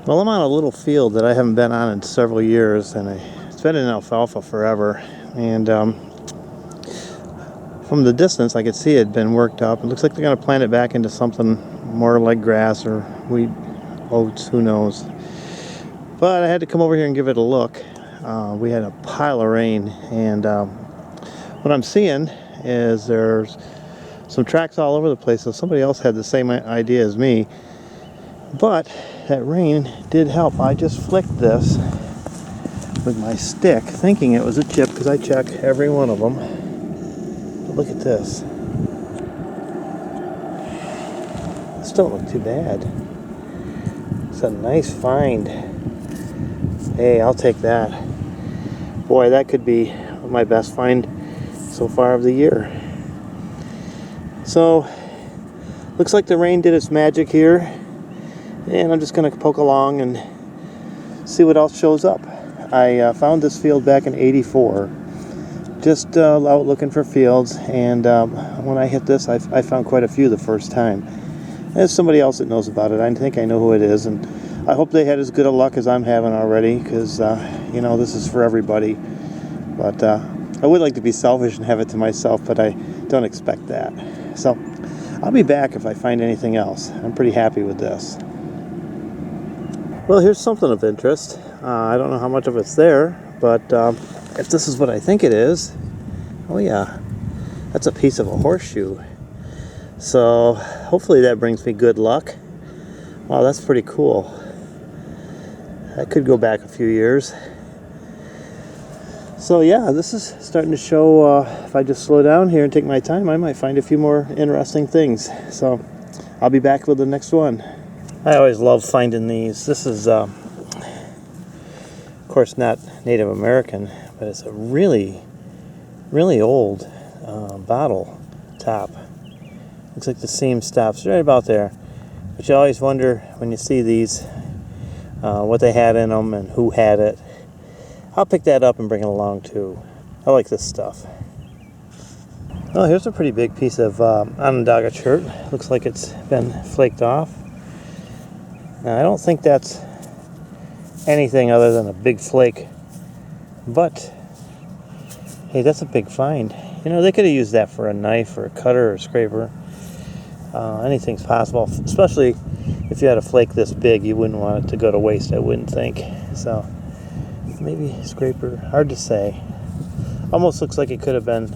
Well, I'm on a little field that I haven't been on in several years, and it's been in alfalfa forever. And from the distance, I could see it had been worked up. It looks like they're going to plant it back into something more like grass or wheat, oats, who knows. But I had to come over here and give it a look. We had a pile of rain, and what I'm seeing is there's some tracks all over the place, so somebody else had the same idea as me. But that rain did help. I just flicked this with my stick, thinking it was a chip, because I check every one of them. But look at this. This don't look too bad. It's a nice find. Hey, I'll take that. Boy, that could be my best find so far of the year. So, looks like the rain did its magic here. And I'm just going to poke along and see what else shows up. I found this field back in '84. Just out looking for fields, and when I hit this, I found quite a few the first time. There's somebody else that knows about it. I think I know who it is, and I hope they had as good a luck as I'm having already, because, you know, this is for everybody. But I would like to be selfish and have it to myself, but I don't expect that. So I'll be back if I find anything else. I'm pretty happy with this. Well, here's something of interest. I don't know how much of it's there, but if this is what I think it is, oh yeah, that's a piece of a horseshoe. So hopefully that brings me good luck. Wow, that's pretty cool. That could go back a few years. So yeah, this is starting to show, if I just slow down here and take my time, I might find a few more interesting things. So I'll be back with the next one. I always love finding these. This is, of course, not Native American, but it's a really, really old bottle top. Looks like the seam stops right about there. But you always wonder when you see these what they had in them and who had it. I'll pick that up and bring it along too. I like this stuff. Well, here's a pretty big piece of Onondaga chert. Looks like it's been flaked off. Now, I don't think that's anything other than a big flake, but hey, that's a big find. You know, they could have used that for a knife or a cutter or a scraper. Anything's possible, especially if you had a flake this big. You wouldn't want it to go to waste, I wouldn't think. So maybe scraper, hard to say. Almost looks like it could have been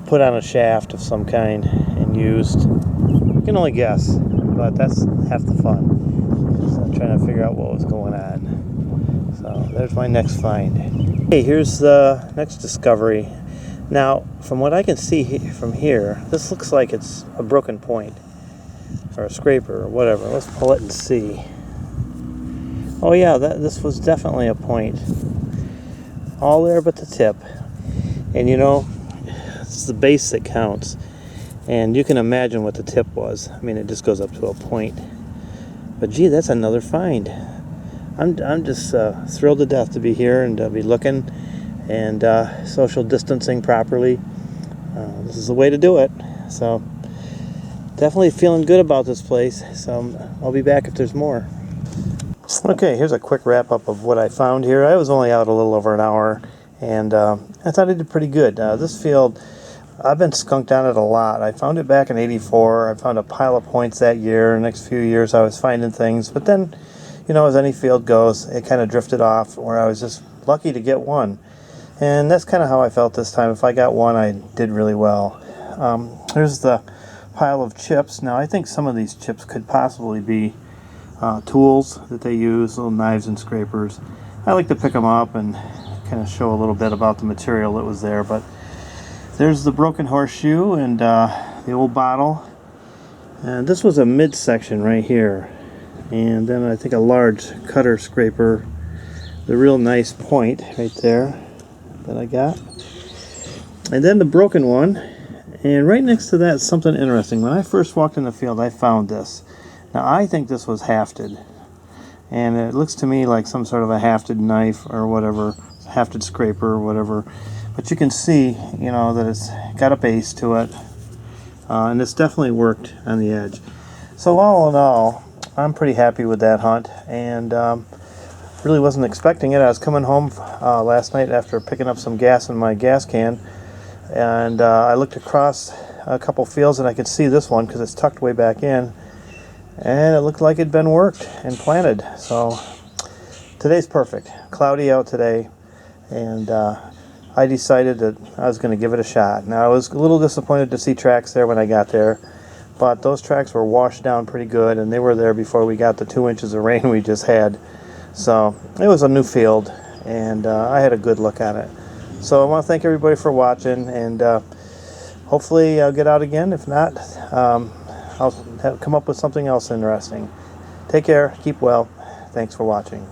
put on a shaft of some kind and used. You can only guess, but that's half the fun. So I'm trying to figure out what was going on. So there's my next find. Hey, here's the next discovery. Now, from what I can see from here, this looks like it's a broken point or a scraper or whatever. Let's pull it and see. Oh yeah, this was definitely a point. All there but the tip. And you know, it's the base that counts. And you can imagine what the tip was. I mean, it just goes up to a point. But gee, that's another find. I'm just thrilled to death to be here and be looking and social distancing properly. This is the way to do it. So definitely feeling good about this place. So I'll be back if there's more. Okay, here's a quick wrap up of what I found here. I was only out a little over an hour, and I thought I did pretty good. This field, I've been skunked on it a lot. I found it back in '84. I found a pile of points that year. The next few years I was finding things. But then, you know, as any field goes, it kind of drifted off where I was just lucky to get one. And that's kind of how I felt this time. If I got one, I did really well. Here's the pile of chips. Now, I think some of these chips could possibly be tools that they use, little knives and scrapers. I like to pick them up and kind of show a little bit about the material that was there. But there's the broken horseshoe and the old bottle. And this was a midsection right here. And then I think a large cutter scraper. The real nice point right there that I got. And then the broken one. And right next to that is something interesting. When I first walked in the field, I found this. Now, I think this was hafted. And it looks to me like some sort of a hafted knife or whatever. Hafted scraper or whatever. But you can see, you know, that it's got a base to it. And it's definitely worked on the edge. So all in all, I'm pretty happy with that hunt, and really wasn't expecting it. I was coming home last night after picking up some gas in my gas can, and I looked across a couple fields and I could see this one because it's tucked way back in, and it looked like it'd been worked and planted. So today's perfect. Cloudy out today, and I decided that I was going to give it a shot. Now I was a little disappointed to see tracks there when I got there, but those tracks were washed down pretty good, and they were there before we got the 2 inches of rain we just had. So it was a new field, and I had a good look at it. So I want to thank everybody for watching, and hopefully I'll get out again. If not, I'll come up with something else interesting. Take care, keep well. Thanks for watching.